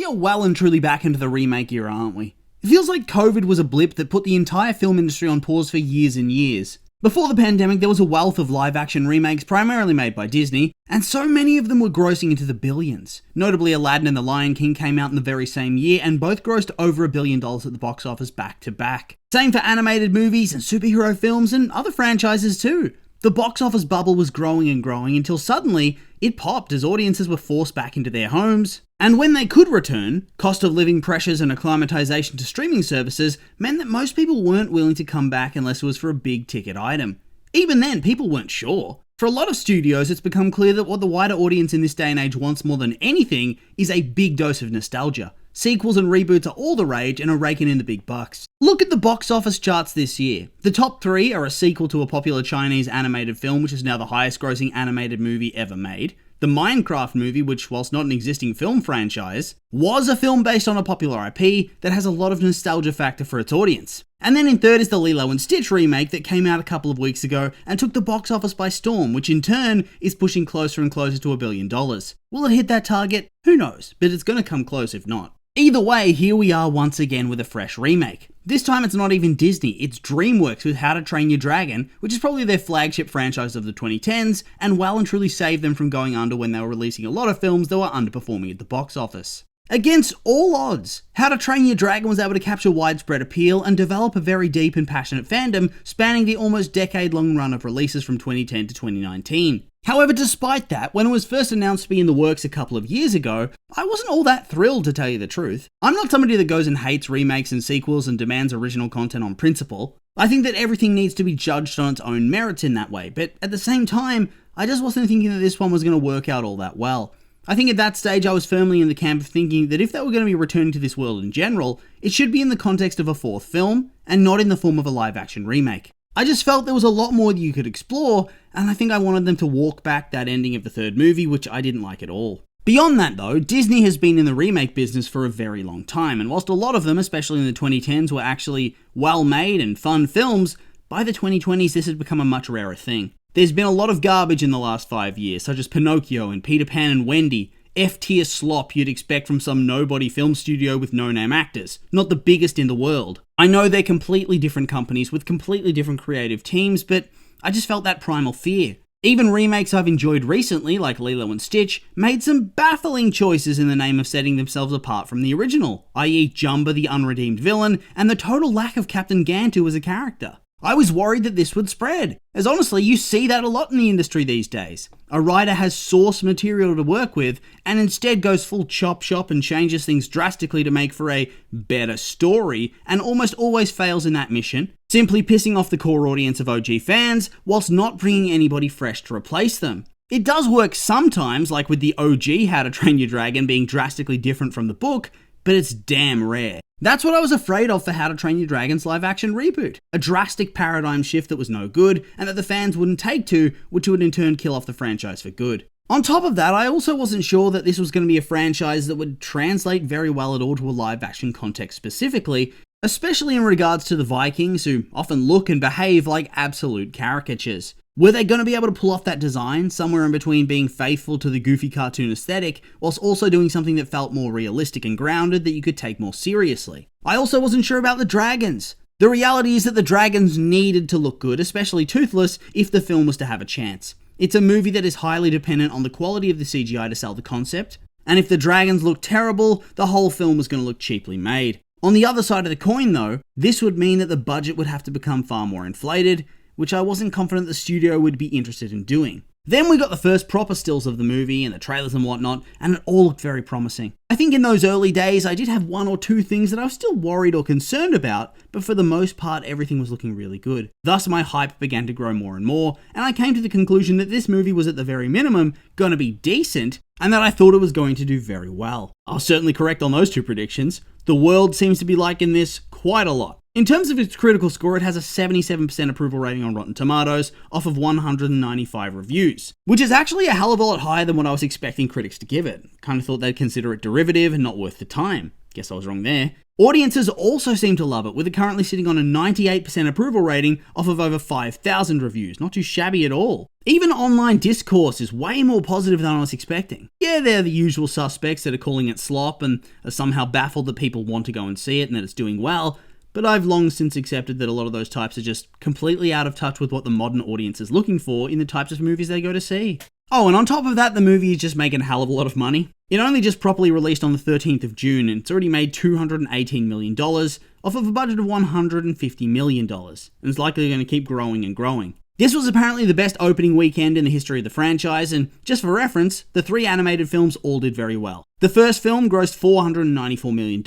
are well and truly back into the remake era, aren't we? It feels like COVID was a blip that put the entire film industry on pause for years and years. Before the pandemic, there was a wealth of live-action remakes primarily made by Disney, and so many of them were grossing into the billions. Notably, Aladdin and The Lion King came out in the very same year, and both grossed over $1 billion at the box office back to back. Same for animated movies and superhero films and other franchises too. The box office bubble was growing and growing until suddenly it popped as audiences were forced back into their homes. And when they could return, cost of living pressures and acclimatization to streaming services meant that most people weren't willing to come back unless it was for a big ticket item. Even then, people weren't sure. For a lot of studios, it's become clear that what the wider audience in this day and age wants more than anything is a big dose of nostalgia. Sequels and reboots are all the rage and are raking in the big bucks. Look at the box office charts this year. The top 3 are a sequel to a popular Chinese animated film, which is now the highest grossing animated movie ever made. The Minecraft movie, which, whilst not an existing film franchise, was a film based on a popular IP that has a lot of nostalgia factor for its audience. And then in third is the Lilo Stitch remake that came out a couple of weeks ago and took the box office by storm, which in turn is pushing closer and closer to $1 billion. Will it hit that target? Who knows, but it's going to come close if not. Either way, here we are once again with a fresh remake. This time it's not even Disney, it's DreamWorks with How to Train Your Dragon, which is probably their flagship franchise of the 2010s, and well and truly saved them from going under when they were releasing a lot of films that were underperforming at the box office. Against all odds, How to Train Your Dragon was able to capture widespread appeal and develop a very deep and passionate fandom spanning the almost decade-long run of releases from 2010 to 2019. However, despite that, when it was first announced to be in the works a couple of years ago, I wasn't all that thrilled, to tell you the truth. I'm not somebody that goes and hates remakes and sequels and demands original content on principle. I think that everything needs to be judged on its own merits in that way, but at the same time, I just wasn't thinking that this one was going to work out all that well. I think at that stage I was firmly in the camp of thinking that if they were going to be returning to this world in general, it should be in the context of a fourth film, and not in the form of a live-action remake. I just felt there was a lot more that you could explore, and I think I wanted them to walk back that ending of the third movie, which I didn't like at all. Beyond that though, Disney has been in the remake business for a very long time, and whilst a lot of them, especially in the 2010s, were actually well-made and fun films, by the 2020s this has become a much rarer thing. There's been a lot of garbage in the last 5 years, such as Pinocchio and Peter Pan and Wendy, F-tier slop you'd expect from some nobody film studio with no-name actors, not the biggest in the world. I know they're completely different companies with completely different creative teams, but I just felt that primal fear. Even remakes I've enjoyed recently, like Lilo and Stitch, made some baffling choices in the name of setting themselves apart from the original, i.e. Jumba the unredeemed villain, and the total lack of Captain Gantu as a character. I was worried that this would spread, as honestly you see that a lot in the industry these days. A writer has source material to work with, and instead goes full chop shop and changes things drastically to make for a better story, and almost always fails in that mission, simply pissing off the core audience of OG fans, whilst not bringing anybody fresh to replace them. It does work sometimes, like with the OG How to Train Your Dragon being drastically different from the book, but it's damn rare. That's what I was afraid of for How to Train Your Dragon's live-action reboot. A drastic paradigm shift that was no good, and that the fans wouldn't take to, which would in turn kill off the franchise for good. On top of that, I also wasn't sure that this was going to be a franchise that would translate very well at all to a live-action context specifically, especially in regards to the Vikings, who often look and behave like absolute caricatures. Were they going to be able to pull off that design, somewhere in between being faithful to the goofy cartoon aesthetic, whilst also doing something that felt more realistic and grounded that you could take more seriously? I also wasn't sure about the dragons. The reality is that the dragons needed to look good, especially toothless, if the film was to have a chance. It's a movie that is highly dependent on the quality of the CGI to sell the concept, and if the dragons looked terrible, the whole film was going to look cheaply made. On the other side of the coin though, this would mean that the budget would have to become far more inflated, which I wasn't confident the studio would be interested in doing. Then we got the first proper stills of the movie and the trailers and whatnot, and it all looked very promising. I think in those early days I did have one or two things that I was still worried or concerned about, but for the most part everything was looking really good. Thus my hype began to grow more and more, and I came to the conclusion that this movie was at the very minimum going to be decent, and that I thought it was going to do very well. I was certainly correct on those two predictions. The world seems to be liking this quite a lot. In terms of its critical score, it has a 77% approval rating on Rotten Tomatoes, off of 195 reviews, which is actually a hell of a lot higher than what I was expecting critics to give it. Kind of thought they'd consider it derivative and not worth the time. Guess I was wrong there. Audiences also seem to love it, with it currently sitting on a 98% approval rating off of over 5,000 reviews. Not too shabby at all. Even online discourse is way more positive than I was expecting. Yeah, they're the usual suspects that are calling it slop and are somehow baffled that people want to go and see it and that it's doing well, but I've long since accepted that a lot of those types are just completely out of touch with what the modern audience is looking for in the types of movies they go to see. Oh, and on top of that, the movie is just making a hell of a lot of money. It only just properly released on the 13th of June, and it's already made $218 million off of a budget of $150 million, and it's likely going to keep growing and growing. This was apparently the best opening weekend in the history of the franchise, and just for reference, the 3 animated films all did very well. The first film grossed $494 million,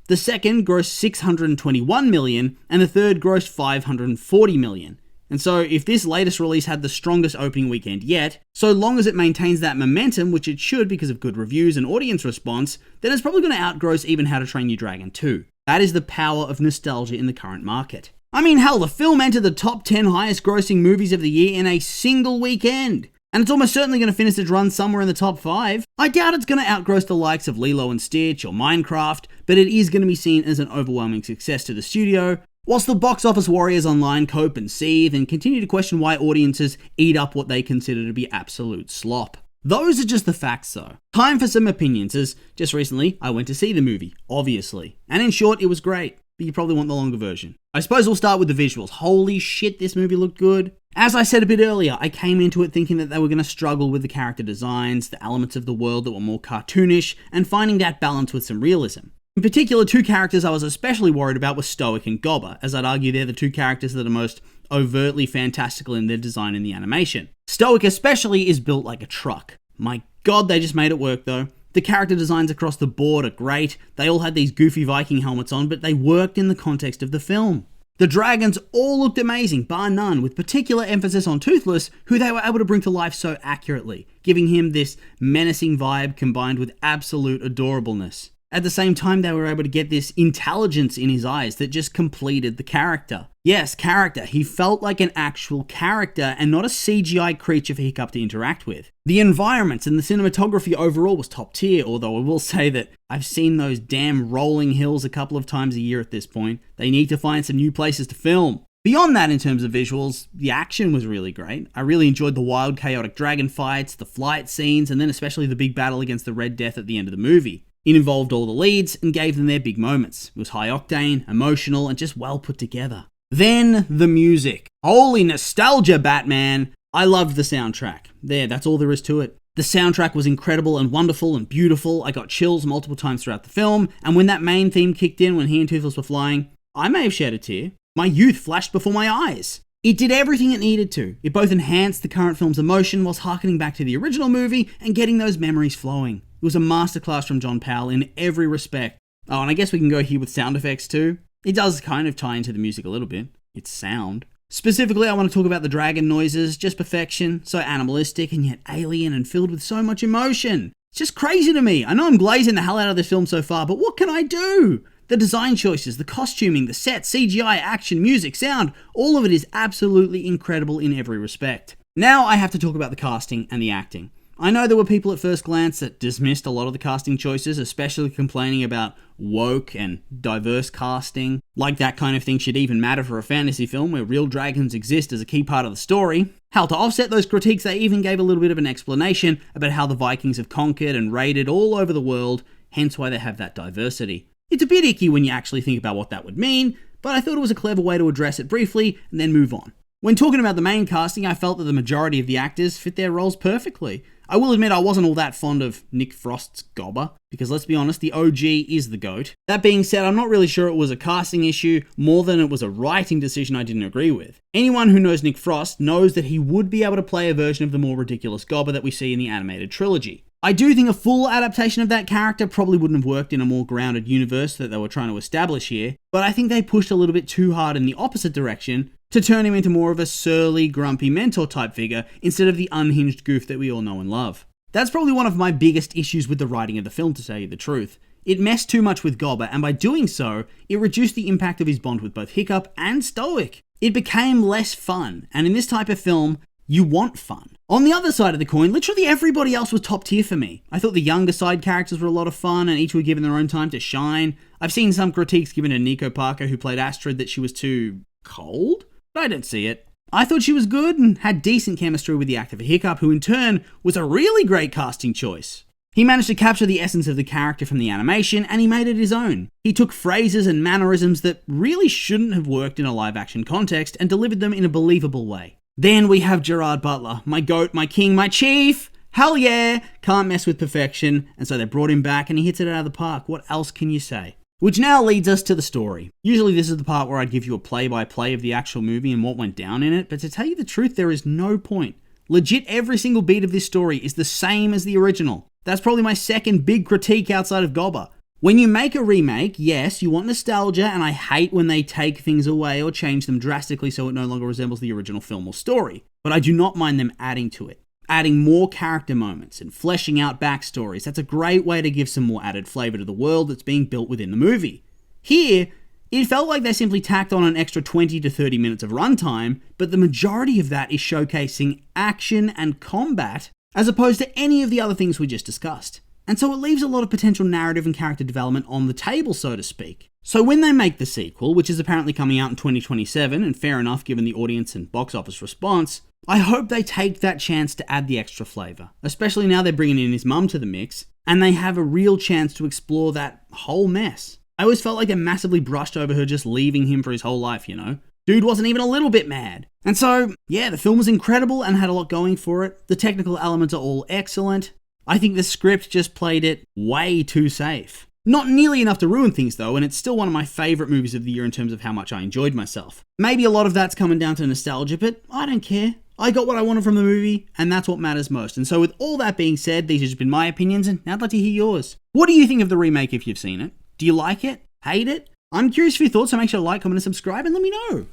the second grossed $621 million, and the third grossed $540 million. And so if this latest release had the strongest opening weekend yet, so long as it maintains that momentum, which it should because of good reviews and audience response, then it's probably going to outgross even How to Train Your Dragon 2. That is the power of nostalgia in the current market. I mean, hell, the film entered the top 10 highest grossing movies of the year in a single weekend. And it's almost certainly going to finish its run somewhere in the top 5. I doubt it's going to outgross the likes of Lilo and Stitch or Minecraft, but it is going to be seen as an overwhelming success to the studio, whilst the box office warriors online cope and seethe and continue to question why audiences eat up what they consider to be absolute slop. Those are just the facts though. Time for some opinions, as just recently I went to see the movie, obviously. And in short, it was great, but you probably want the longer version. I suppose we'll start with the visuals. Holy shit, this movie looked good. As I said a bit earlier, I came into it thinking that they were going to struggle with the character designs, the elements of the world that were more cartoonish, and finding that balance with some realism. In particular, 2 characters I was especially worried about were Stoic and Gobber, as I'd argue they're the 2 characters that are most overtly fantastical in their design in the animation. Stoic especially is built like a truck. My god, they just made it work though. The character designs across the board are great, they all had these goofy Viking helmets on, but they worked in the context of the film. The dragons all looked amazing, bar none, with particular emphasis on Toothless, who they were able to bring to life so accurately, giving him this menacing vibe combined with absolute adorableness. At the same time, they were able to get this intelligence in his eyes that just completed the character. Yes, character. He felt like an actual character and not a CGI creature for Hiccup to interact with. The environments and the cinematography overall was top tier, although I will say that I've seen those damn rolling hills a couple of times a year at this point. They need to find some new places to film. Beyond that, in terms of visuals, the action was really great. I really enjoyed the wild, chaotic dragon fights, the flight scenes, and then especially the big battle against the Red Death at the end of the movie. It involved all the leads and gave them their big moments. It was high octane, emotional, and just well put together. Then, the music. Holy nostalgia, Batman! I loved the soundtrack. That's all there is to it. The soundtrack was incredible and wonderful and beautiful. I got chills multiple times throughout the film, and when that main theme kicked in when he and Toothless were flying, I may have shed a tear. My youth flashed before my eyes. It did everything it needed to. It both enhanced the current film's emotion whilst harkening back to the original movie and getting those memories flowing. It was a masterclass from John Powell in every respect. Oh, and I guess we can go here with sound effects too. It does kind of tie into the music a little bit. It's sound. Specifically, I want to talk about the dragon noises, just perfection, so animalistic and yet alien and filled with so much emotion. It's just crazy to me. I know I'm glazing the hell out of this film so far, but what can I do? The design choices, the costuming, the set, CGI, action, music, sound, all of it is absolutely incredible in every respect. Now I have to talk about the casting and the acting. I know there were people at first glance that dismissed a lot of the casting choices, especially complaining about woke and diverse casting, like that kind of thing should even matter for a fantasy film where real dragons exist as a key part of the story. Hell, to offset those critiques, they even gave a little bit of an explanation about how the Vikings have conquered and raided all over the world, hence why they have that diversity. It's a bit icky when you actually think about what that would mean, but I thought it was a clever way to address it briefly and then move on. When talking about the main casting, I felt that the majority of the actors fit their roles perfectly. I will admit I wasn't all that fond of Nick Frost's Gobber, because let's be honest, the OG is the GOAT. That being said, I'm not really sure it was a casting issue more than it was a writing decision I didn't agree with. Anyone who knows Nick Frost knows that he would be able to play a version of the more ridiculous Gobber that we see in the animated trilogy. I do think a full adaptation of that character probably wouldn't have worked in a more grounded universe that they were trying to establish here, but I think they pushed a little bit too hard in the opposite direction to turn him into more of a surly, grumpy mentor type figure instead of the unhinged goof that we all know and love. That's probably one of my biggest issues with the writing of the film, to tell you the truth. It messed too much with Gobber, and by doing so, it reduced the impact of his bond with both Hiccup and Stoic. It became less fun, and in this type of film, You want fun. On the other side of the coin, literally everybody else was top tier for me. I thought the younger side characters were a lot of fun and each were given their own time to shine. I've seen some critiques given to Nico Parker, who played Astrid, that she was too cold, but I didn't see it. I thought she was good and had decent chemistry with the actor for Hiccup, who in turn was a really great casting choice. He managed to capture the essence of the character from the animation and he made it his own. He took phrases and mannerisms that really shouldn't have worked in a live action context and delivered them in a believable way. Then we have Gerard Butler, my goat, my king, my chief. Hell yeah, can't mess with perfection, and so they brought him back and he hits it out of the park. What else can you say? Which now leads us to the story. Usually this is the part where I'd give you a play-by-play of the actual movie and what went down in it, but to tell you the truth, there is no point. Legit, every single beat of this story is the same as the original. That's probably my second big critique outside of Gobber. When you make a remake, yes, you want nostalgia, and I hate when they take things away or change them drastically so it no longer resembles the original film or story. But I do not mind them adding to it. Adding more character moments and fleshing out backstories. That's a great way to give some more added flavor to the world that's being built within the movie. Here, it felt like they simply tacked on an extra 20 to 30 minutes of runtime, but the majority of that is showcasing action and combat as opposed to any of the other things we just discussed. And so it leaves a lot of potential narrative and character development on the table, so to speak. So when they make the sequel, which is apparently coming out in 2027, and fair enough given the audience and box office response, I hope they take that chance to add the extra flavour, especially now they're bringing in his mum to the mix, and they have a real chance to explore that whole mess. I always felt like they massively brushed over her just leaving him for his whole life, you know? Dude wasn't even a little bit mad. And so, yeah, the film was incredible and had a lot going for it. The technical elements are all excellent. I think the script just played it way too safe. Not nearly enough to ruin things though, and it's still one of my favourite movies of the year in terms of how much I enjoyed myself. Maybe a lot of that's coming down to nostalgia, but I don't care. I got what I wanted from the movie, and that's what matters most. And so with all that being said, these have just been my opinions, and now I'd like to hear yours. What do you think of the remake if you've seen it? Do you like it? Hate it? I'm curious for your thoughts, so make sure to like, comment, and subscribe, and let me know.